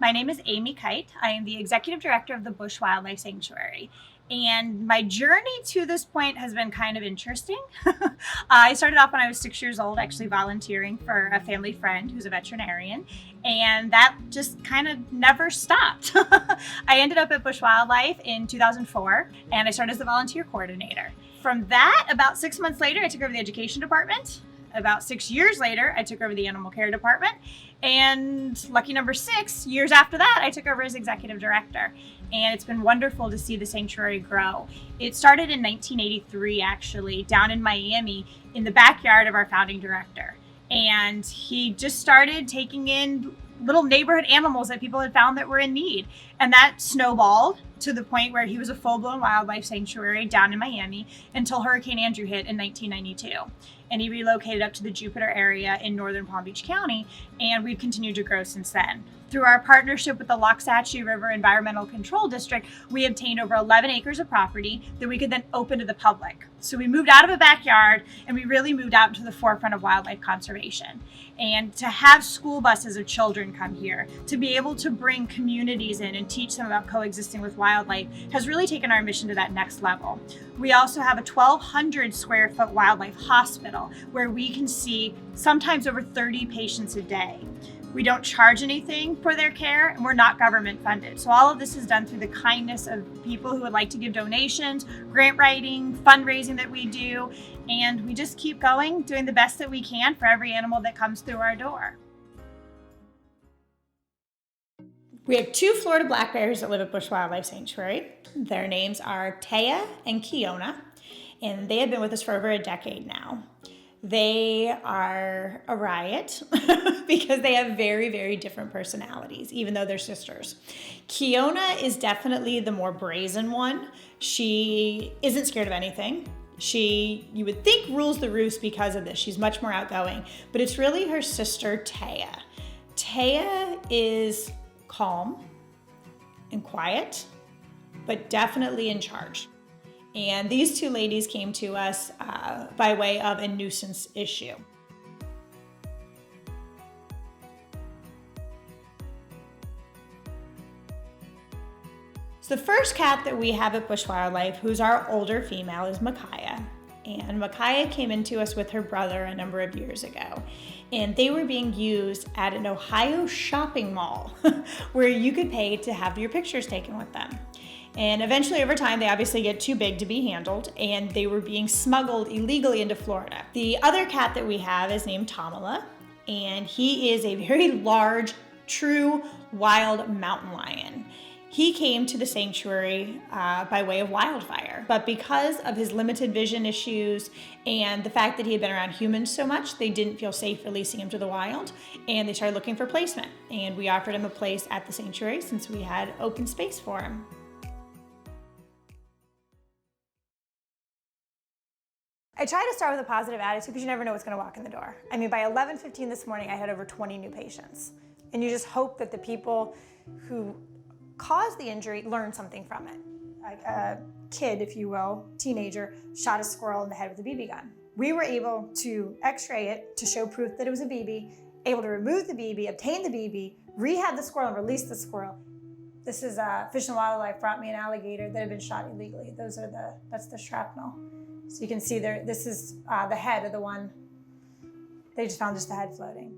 My name is Amy Kite. I am the Executive Director of the Busch Wildlife Sanctuary. And my journey to this point has been kind of interesting. I started off when I was 6 years old, actually volunteering for a family friend who's a veterinarian, and that just kind of never stopped. I ended up at Busch Wildlife in 2004, and I started as the volunteer coordinator. From that, about 6 months later, I took over the education department. About 6 years later, I took over the animal care department. And lucky number 6 years after that, I took over as executive director. And it's been wonderful to see the sanctuary grow. It started in 1983, actually, down in Miami, in the backyard of our founding director. And he just started taking in little neighborhood animals that people had found that were in need. And that snowballed to the point where he was a full-blown wildlife sanctuary down in Miami until Hurricane Andrew hit in 1992. And he relocated up to the Jupiter area in northern Palm Beach County, and we've continued to grow since then. Through our partnership with the Loxahatchee River Environmental Control District, we obtained over 11 acres of property that we could then open to the public. So we moved out of a backyard and we really moved out into the forefront of wildlife conservation. And to have school buses of children come here, to be able to bring communities in and teach them about coexisting with wildlife has really taken our mission to that next level. We also have a 1,200 square foot wildlife hospital where we can see sometimes over 30 patients a day. We don't charge anything for their care, and we're not government funded. So all of this is done through the kindness of people who would like to give donations, grant writing, fundraising that we do, and we just keep going, doing the best that we can for every animal that comes through our door. We have 2 Florida black bears that live at Busch Wildlife Sanctuary. Their names are Taya and Kiona, and they have been with us for over a decade now. They are a riot because they have very, very different personalities, even though they're sisters. Kiona is definitely the more brazen one. She isn't scared of anything. She, you would think, rules the roost because of this. She's much more outgoing, but it's really her sister, Taya. Taya is calm and quiet, but definitely in charge. And these 2 ladies came to us by way of a nuisance issue. So the first cat that we have at Busch Wildlife, who's our older female, is Micaiah. And Micaiah came into us with her brother a number of years ago. And they were being used at an Ohio shopping mall where you could pay to have your pictures taken with them. And eventually, over time, they obviously get too big to be handled, and they were being smuggled illegally into Florida. The other cat that we have is named Tamala, and he is a very large, true wild mountain lion. He came to the sanctuary by way of wildfire, but because of his limited vision issues and the fact that he had been around humans so much, they didn't feel safe releasing him to the wild, and they started looking for placement. And we offered him a place at the sanctuary since we had open space for him. I try to start with a positive attitude because you never know what's going to walk in the door. I mean, by 11:15 this morning, I had over 20 new patients. And you just hope that the people who caused the injury learn something from it. A kid, if you will, teenager, shot a squirrel in the head with a BB gun. We were able to x-ray it to show proof that it was a BB, able to remove the BB, obtain the BB, rehab the squirrel, and release the squirrel. This is Fish and Wildlife brought me an alligator that had been shot illegally. That's the shrapnel. So you can see there, this is the head of the one. They just found the head floating.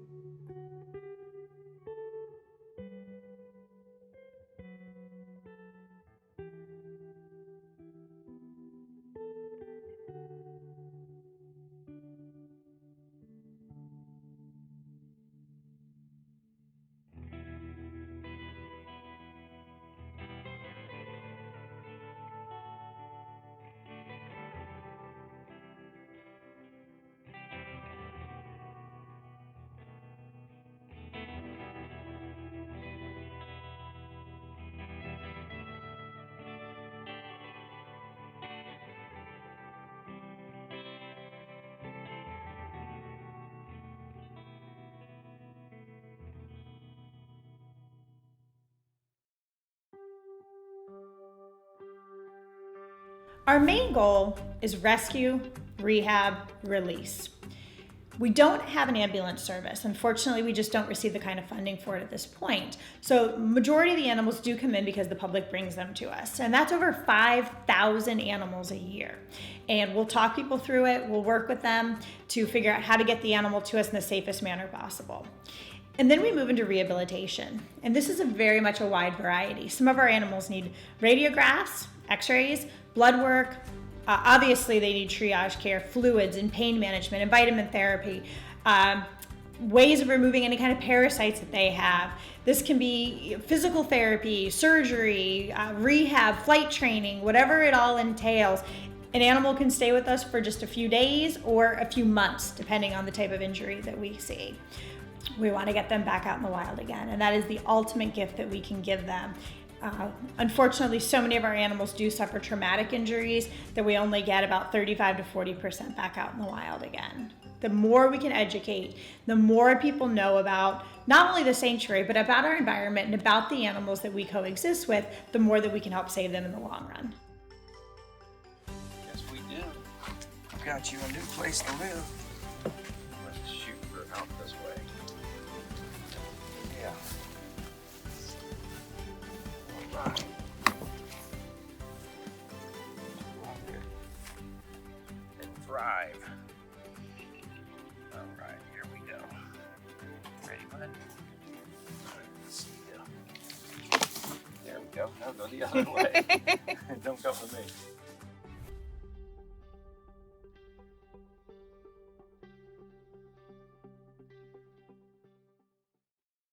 Our main goal is rescue, rehab, release. We don't have an ambulance service. Unfortunately, we just don't receive the kind of funding for it at this point. So majority of the animals do come in because the public brings them to us. And that's over 5,000 animals a year. And we'll talk people through it. We'll work with them to figure out how to get the animal to us in the safest manner possible. And then we move into rehabilitation. And this is very much a wide variety. Some of our animals need radiographs, x-rays, blood work. Obviously, they need triage care, fluids and pain management and vitamin therapy, ways of removing any kind of parasites that they have. This can be physical therapy, surgery, rehab, flight training, whatever it all entails. An animal can stay with us for just a few days or a few months, depending on the type of injury that we see. We want to get them back out in the wild again, and that is the ultimate gift that we can give them. Unfortunately, so many of our animals do suffer traumatic injuries that we only get about 35 to 40% back out in the wild again. The more we can educate, the more people know about not only the sanctuary, but about our environment and about the animals that we coexist with, the more that we can help save them in the long run. Yes, we do. I've got you a new place to live. Let's shoot her out this way. Yeah. All right. And thrive. All right, here we go. Ready, bud? Let's see you. There we go. Now go the other way. Don't go with me.